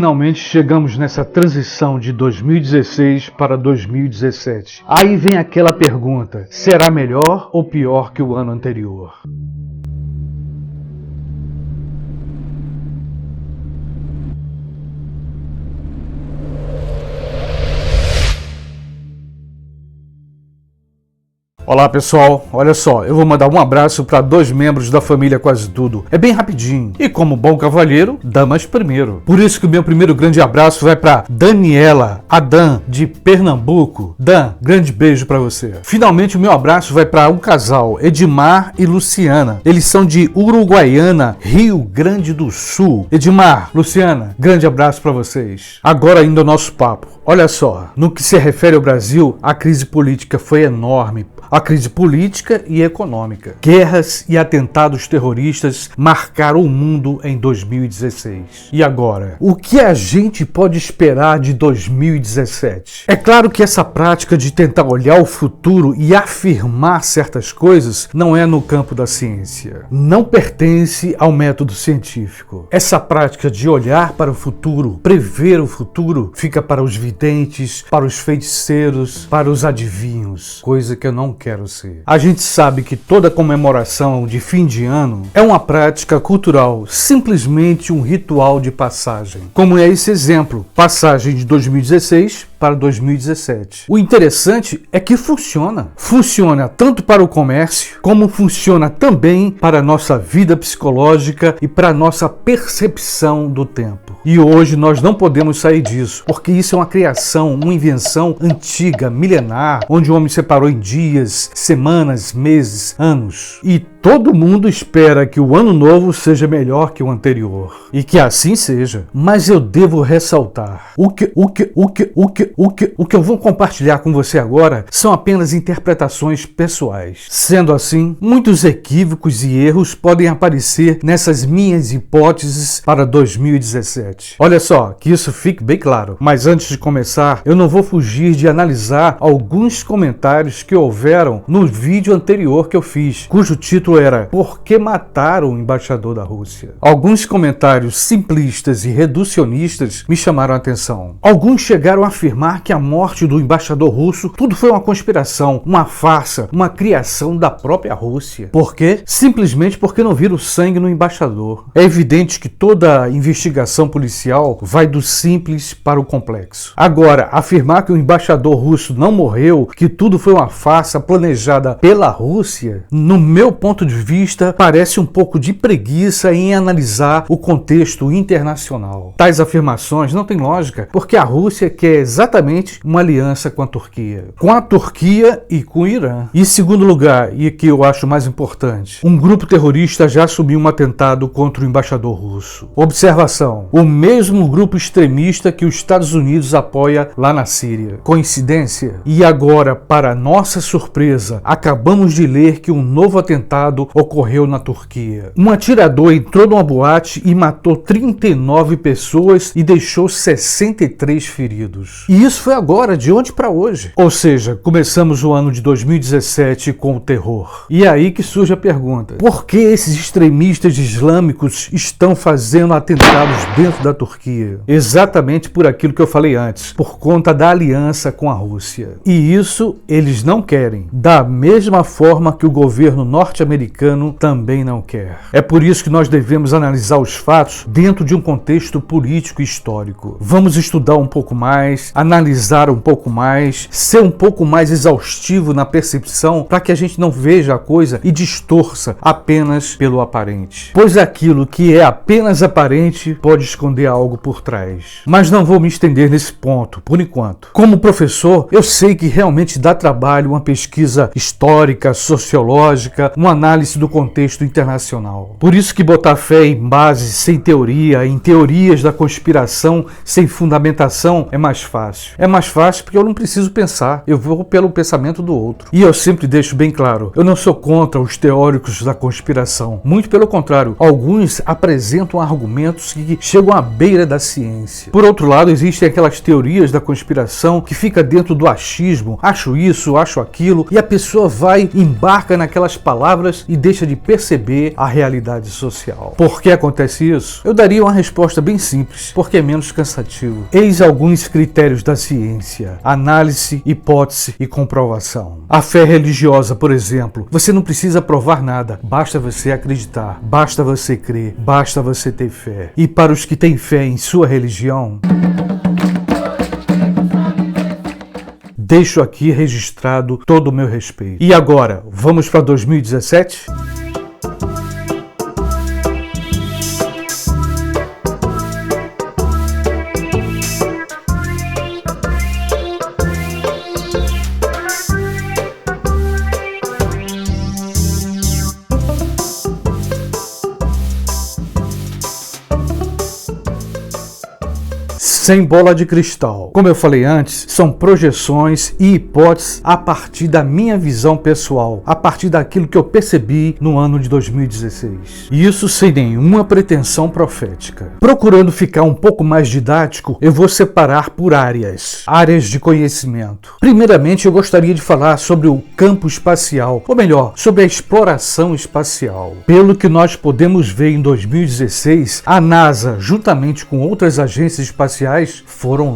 Finalmente chegamos nessa transição de 2016 para 2017. Aí vem aquela pergunta: será melhor ou pior que o ano anterior? Olá pessoal, olha só, eu vou mandar um abraço para 2 membros da família Quase Tudo. É bem rapidinho. E como bom cavalheiro, damas primeiro. Por isso que o meu primeiro grande abraço vai para Daniela, a Dan, de Pernambuco. Dan, grande beijo para você. Finalmente o meu abraço vai para um casal, Edmar e Luciana. Eles são de Uruguaiana, Rio Grande do Sul. Edmar, Luciana, grande abraço para vocês. Agora ainda o nosso papo. Olha só, no que se refere ao Brasil, a crise política foi enorme. A crise política e econômica. Guerras e atentados terroristas marcaram o mundo em 2016. E agora? O que a gente pode esperar de 2017? É claro que essa prática de tentar olhar o futuro e afirmar certas coisas não é no campo da ciência. Não pertence ao método científico. Essa prática de olhar para o futuro, prever o futuro, fica para os videntes, para os feiticeiros, para os adivinhos. Coisa que eu não quero ser. A gente sabe que toda comemoração de fim de ano é uma prática cultural, simplesmente um ritual de passagem. Como é esse exemplo, passagem de 2016 para 2017. O interessante é que funciona. Funciona tanto para o comércio, como funciona também para a nossa vida psicológica e para a nossa percepção do tempo. E hoje nós não podemos sair disso, porque isso é uma criação, uma invenção antiga, milenar, onde o homem separou em dias, semanas, meses, anos. E todo mundo espera que o ano novo seja melhor que o anterior. E que assim seja. Mas eu devo ressaltar. O que eu vou compartilhar com você agora são apenas interpretações pessoais. Sendo assim, muitos equívocos e erros podem aparecer nessas minhas hipóteses para 2017. Olha só, que isso fique bem claro. Mas antes de começar, eu não vou fugir de analisar alguns comentários que houveram no vídeo anterior que eu fiz, cujo título era "Por que mataram o embaixador da Rússia?". Alguns comentários simplistas e reducionistas me chamaram a atenção. Alguns chegaram a afirmar que a morte do embaixador russo tudo foi uma conspiração, uma farsa, uma criação da própria Rússia. Por quê? Simplesmente porque não viram sangue no embaixador. É evidente que toda investigação policial vai do simples para o complexo. Agora, afirmar que o embaixador russo não morreu, que tudo foi uma farsa planejada pela Rússia, no meu ponto de vista, parece um pouco de preguiça em analisar o contexto internacional. Tais afirmações não têm lógica, porque a Rússia quer exatamente uma aliança com a Turquia e com o Irã. E em segundo lugar, e que eu acho mais importante, um grupo terrorista já assumiu um atentado contra o embaixador russo. Observação: o mesmo grupo extremista que os Estados Unidos apoia lá na Síria. Coincidência? E agora, para nossa surpresa, acabamos de ler que um novo atentado ocorreu na Turquia. Um atirador entrou numa boate e matou 39 pessoas e deixou 63 feridos. E isso foi agora, de ontem para hoje. Ou seja, começamos o ano de 2017 com o terror. E é aí que surge a pergunta: por que esses extremistas islâmicos estão fazendo atentados dentro da Turquia? Exatamente por aquilo que eu falei antes, por conta da aliança com a Rússia. E isso eles não querem, da mesma forma que o governo norte-americano também não quer. É por isso que nós devemos analisar os fatos dentro de um contexto político e histórico. Vamos estudar um pouco mais, analisar um pouco mais, ser um pouco mais exaustivo na percepção para que a gente não veja a coisa e distorça apenas pelo aparente. Pois aquilo que é apenas aparente pode esconder algo por trás. Mas não vou me estender nesse ponto, por enquanto. Como professor, eu sei que realmente dá trabalho uma pesquisa histórica, sociológica, uma análise do contexto internacional. Por isso que botar fé em bases sem teoria, em teorias da conspiração sem fundamentação é mais fácil. É mais fácil porque eu não preciso pensar, eu vou pelo pensamento do outro. E eu sempre deixo bem claro, eu não sou contra os teóricos da conspiração. Muito pelo contrário, alguns apresentam argumentos que chegam à beira da ciência. Por outro lado, existem aquelas teorias da conspiração que fica dentro do achismo, acho isso, acho aquilo, e a pessoa vai, embarca naquelas palavras narrativas e deixa de perceber a realidade social. Por que acontece isso? Eu daria uma resposta bem simples, porque é menos cansativo. Eis alguns critérios da ciência: análise, hipótese e comprovação. A fé religiosa, por exemplo, você não precisa provar nada, basta você acreditar, basta você crer, basta você ter fé. E para os que têm fé em sua religião, deixo aqui registrado todo o meu respeito. E agora, vamos para 2017? Sem bola de cristal. Como eu falei antes, são projeções e hipóteses a partir da minha visão pessoal, a partir daquilo que eu percebi no ano de 2016. E isso sem nenhuma pretensão profética. Procurando ficar um pouco mais didático, eu vou separar por áreas de conhecimento. Primeiramente, eu gostaria de falar sobre o campo espacial, ou melhor, sobre a exploração espacial. Pelo que nós podemos ver em 2016, a NASA, juntamente com outras agências espaciais, foram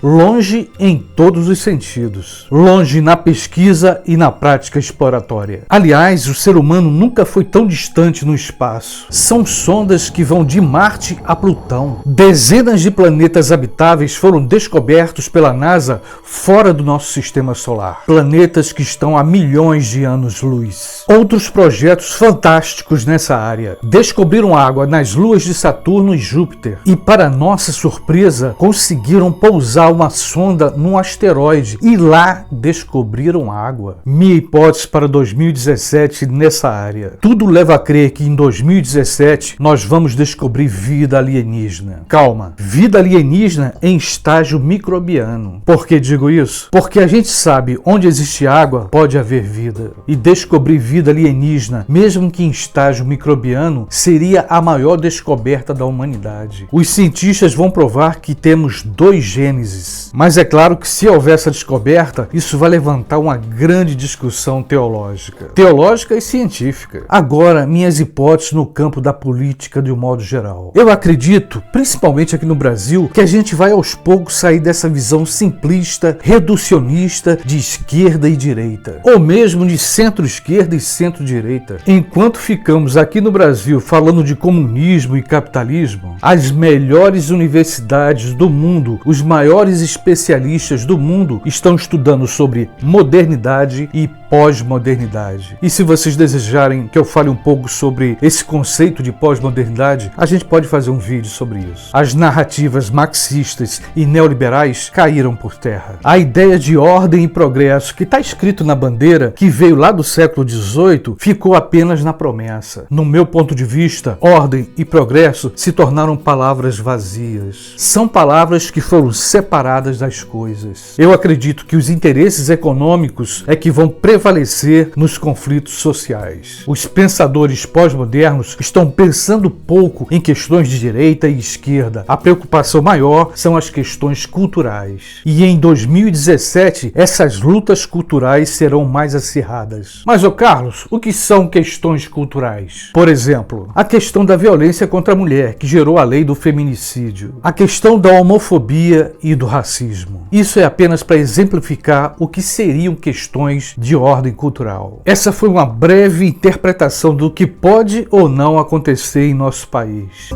longe em todos os sentidos, longe na pesquisa e na prática exploratória. Aliás, o ser humano nunca foi tão distante no espaço. São sondas que vão de Marte a Plutão. Dezenas de planetas habitáveis foram descobertos pela NASA fora do nosso sistema solar. Planetas que estão a milhões de anos-luz. Outros projetos fantásticos nessa área descobriram água nas luas de Saturno e Júpiter e, para nossa surpresa, conseguiram pousar uma sonda num asteroide e lá descobriram água. Minha hipótese para 2017 nessa área: tudo leva a crer que em 2017 nós vamos descobrir vida alienígena. Calma, vida alienígena em estágio microbiano. Por que digo isso? Porque a gente sabe onde existe água pode haver vida. E descobrir vida alienígena, mesmo que em estágio microbiano, seria a maior descoberta da humanidade. Os cientistas vão provar que temos 2 Gênesis. Mas é claro que se houver essa descoberta, isso vai levantar uma grande discussão teológica e científica. Agora, minhas hipóteses no campo da política de um modo geral. Eu acredito, principalmente aqui no Brasil, que a gente vai aos poucos sair dessa visão simplista, reducionista de esquerda e direita, ou mesmo de centro-esquerda e centro-direita. Enquanto ficamos aqui no Brasil falando de comunismo e capitalismo, as melhores universidades do mundo, os maiores especialistas do mundo estão estudando sobre modernidade e pós-modernidade. E se vocês desejarem que eu fale um pouco sobre esse conceito de pós-modernidade, a gente pode fazer um vídeo sobre isso. As narrativas marxistas e neoliberais caíram por terra. A ideia de ordem e progresso que está escrito na bandeira, que veio lá do século XVIII, ficou apenas na promessa. No meu ponto de vista, ordem e progresso se tornaram palavras vazias. São palavras que foram separadas das coisas. Eu acredito que os interesses econômicos é que vão prevalecer nos conflitos sociais. Os pensadores pós-modernos estão pensando pouco em questões de direita e esquerda. A preocupação maior são as questões culturais. E em 2017, essas lutas culturais serão mais acirradas. Mas, ô Carlos, o que são questões culturais? Por exemplo, a questão da violência contra a mulher, que gerou a lei do feminicídio. A questão da homofobia e do racismo. Isso é apenas para exemplificar o que seriam questões de ordem cultural. Essa foi uma breve interpretação do que pode ou não acontecer em nosso país.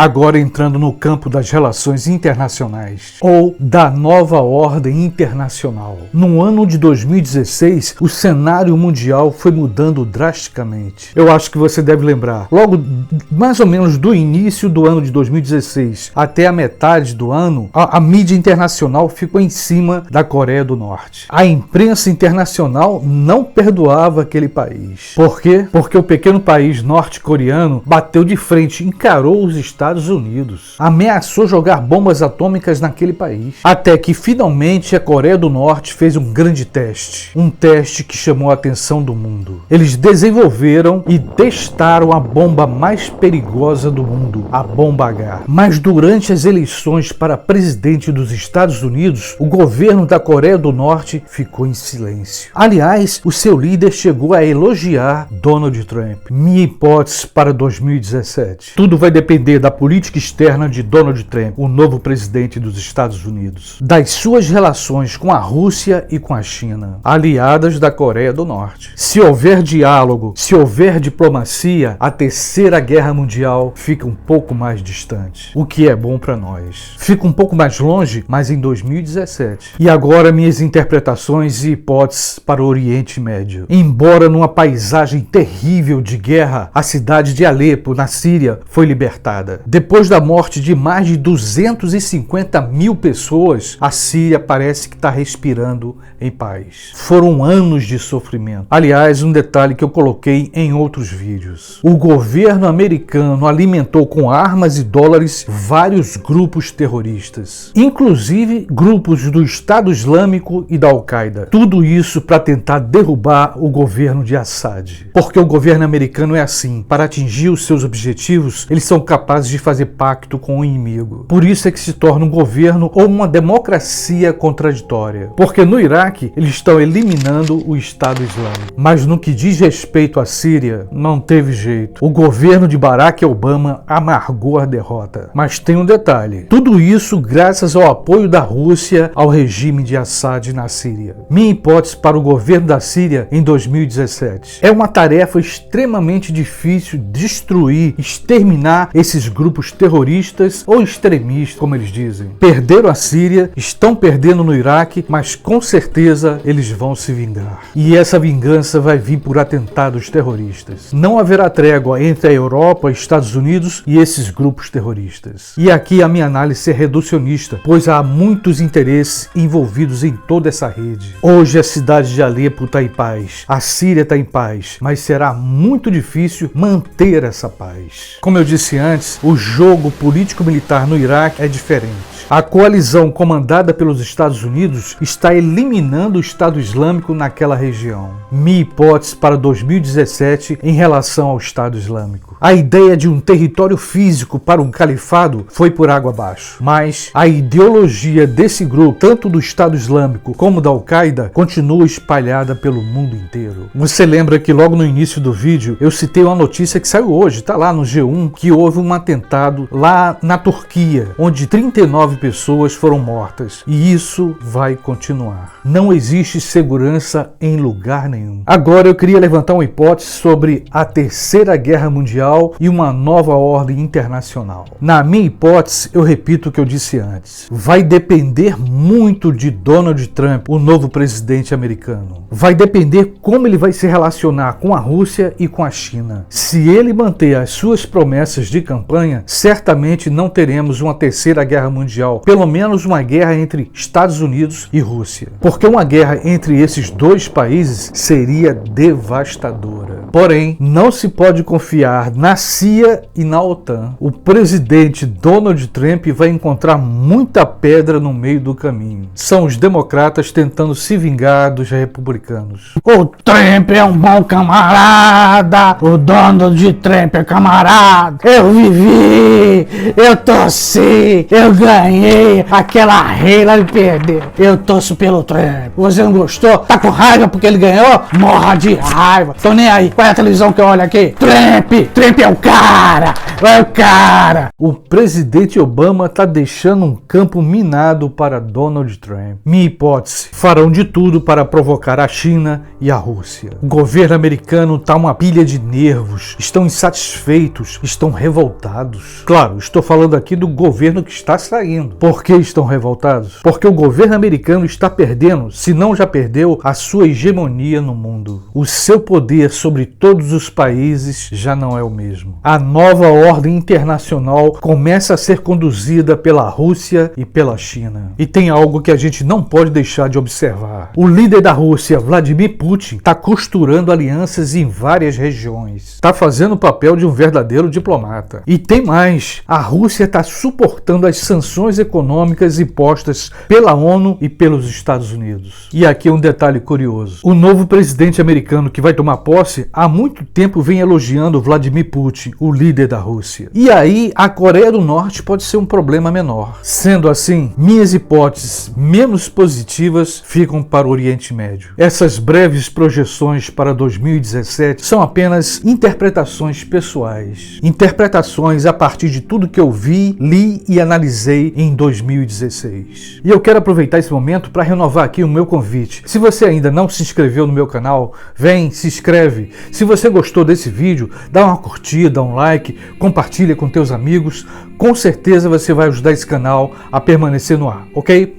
Agora entrando no campo das relações internacionais, ou da nova ordem internacional. No ano de 2016, o cenário mundial foi mudando drasticamente. Eu acho que você deve lembrar, logo mais ou menos do início do ano de 2016 até a metade do ano, a mídia internacional ficou em cima da Coreia do Norte. A imprensa internacional não perdoava aquele país. Por quê? Porque o pequeno país norte-coreano bateu de frente, encarou os Estados Estados Unidos. Ameaçou jogar bombas atômicas naquele país. Até que finalmente a Coreia do Norte fez um grande teste. Um teste que chamou a atenção do mundo. Eles desenvolveram e testaram a bomba mais perigosa do mundo, a bomba H. Mas durante as eleições para presidente dos Estados Unidos, o governo da Coreia do Norte ficou em silêncio. Aliás, o seu líder chegou a elogiar Donald Trump. Minha hipótese para 2017. Tudo vai depender da política externa de Donald Trump, o novo presidente dos Estados Unidos, das suas relações com a Rússia e com a China, aliadas da Coreia do Norte. Se houver diálogo, se houver diplomacia, a Terceira Guerra Mundial fica um pouco mais distante, o que é bom para nós. Fica um pouco mais longe, mas em 2017. E agora minhas interpretações e hipóteses para o Oriente Médio. Embora numa paisagem terrível de guerra, a cidade de Alepo, na Síria, foi libertada. Depois da morte de mais de 250 mil pessoas, a Síria parece que está respirando em paz. Foram anos de sofrimento. Aliás, um detalhe que eu coloquei em outros vídeos. O governo americano alimentou com armas e dólares vários grupos terroristas, inclusive grupos do Estado Islâmico e da Al-Qaeda. Tudo isso para tentar derrubar o governo de Assad. Porque o governo americano é assim. Para atingir os seus objetivos, eles são capazes de fazer pacto com o inimigo. Por isso é que se torna um governo ou uma democracia contraditória. Porque no Iraque, eles estão eliminando o Estado Islâmico. Mas no que diz respeito à Síria, não teve jeito. O governo de Barack Obama amargou a derrota. Mas tem um detalhe. Tudo isso graças ao apoio da Rússia ao regime de Assad na Síria. Minha hipótese para o governo da Síria em 2017. É uma tarefa extremamente difícil destruir, exterminar esses grupos terroristas ou extremistas, como eles dizem. Perderam a Síria, estão perdendo no Iraque, mas com certeza eles vão se vingar. E essa vingança vai vir por atentados terroristas. Não haverá trégua entre a Europa, Estados Unidos e esses grupos terroristas. E aqui a minha análise é reducionista, pois há muitos interesses envolvidos em toda essa rede. Hoje a cidade de Alepo está em paz, a Síria está em paz, mas será muito difícil manter essa paz. Como eu disse antes, o jogo político-militar no Iraque é diferente. A coalizão comandada pelos Estados Unidos está eliminando o Estado Islâmico naquela região. Minha hipótese para 2017 em relação ao Estado Islâmico. A ideia de um território físico para um califado foi por água abaixo, mas a ideologia desse grupo, tanto do Estado Islâmico como da Al-Qaeda, continua espalhada pelo mundo inteiro. Você lembra que logo no início do vídeo eu citei uma notícia que saiu hoje, tá lá no G1, que houve um atentado lá na Turquia, onde 39 pessoas foram mortas. E isso vai continuar. Não existe segurança em lugar nenhum. Agora eu queria levantar uma hipótese sobre a Terceira Guerra Mundial e uma nova ordem internacional. Na minha hipótese, eu repito o que eu disse antes. Vai depender muito de Donald Trump, o novo presidente americano. Vai depender como ele vai se relacionar com a Rússia e com a China. Se ele manter as suas promessas de campanha, certamente não teremos uma Terceira Guerra Mundial. Pelo menos uma guerra entre Estados Unidos e Rússia. Porque uma guerra entre esses dois países seria devastadora. Porém, não se pode confiar na CIA e na OTAN. O presidente Donald Trump vai encontrar muita pedra no meio do caminho. São os democratas tentando se vingar dos republicanos. O Trump é um bom camarada. O Donald Trump é camarada. Eu vivi, eu torci, eu ganhei. Aquela reila me perdeu. Eu torço pelo Trump. Você não gostou? Tá com raiva porque ele ganhou? Morra de raiva. Tô nem aí. Qual é a televisão que eu olho aqui? Trump é o cara. É o cara. O presidente Obama tá deixando um campo minado para Donald Trump. Minha hipótese, farão de tudo para provocar a China e a Rússia. O governo americano tá uma pilha de nervos. Estão insatisfeitos, estão revoltados. Claro, estou falando aqui do governo que está saindo. fazendo? Por que estão revoltados? Porque o governo americano está perdendo, se não já perdeu, a sua hegemonia no mundo. O seu poder sobre todos os países já não é o mesmo. A nova ordem internacional começa a ser conduzida pela Rússia e pela China. E tem algo que a gente não pode deixar de observar. O líder da Rússia, Vladimir Putin, está costurando alianças em várias regiões. Está fazendo o papel de um verdadeiro diplomata. E tem mais, a Rússia está suportando as sanções econômicas impostas pela ONU e pelos Estados Unidos. E aqui um detalhe curioso. O novo presidente americano que vai tomar posse, há muito tempo vem elogiando Vladimir Putin, o líder da Rússia. E aí a Coreia do Norte pode ser um problema menor. Sendo assim, minhas hipóteses menos positivas ficam para o Oriente Médio. Essas breves projeções para 2017 são apenas interpretações pessoais. Interpretações a partir de tudo que eu vi, li e analisei em 2016. E eu quero aproveitar esse momento para renovar aqui o meu convite. Se você ainda não se inscreveu no meu canal, vem, se inscreve. Se você gostou desse vídeo, dá uma curtida, um like, compartilha com teus amigos. Com certeza você vai ajudar esse canal a permanecer no ar, ok?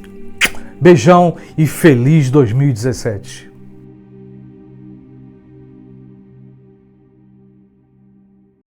Beijão e feliz 2017!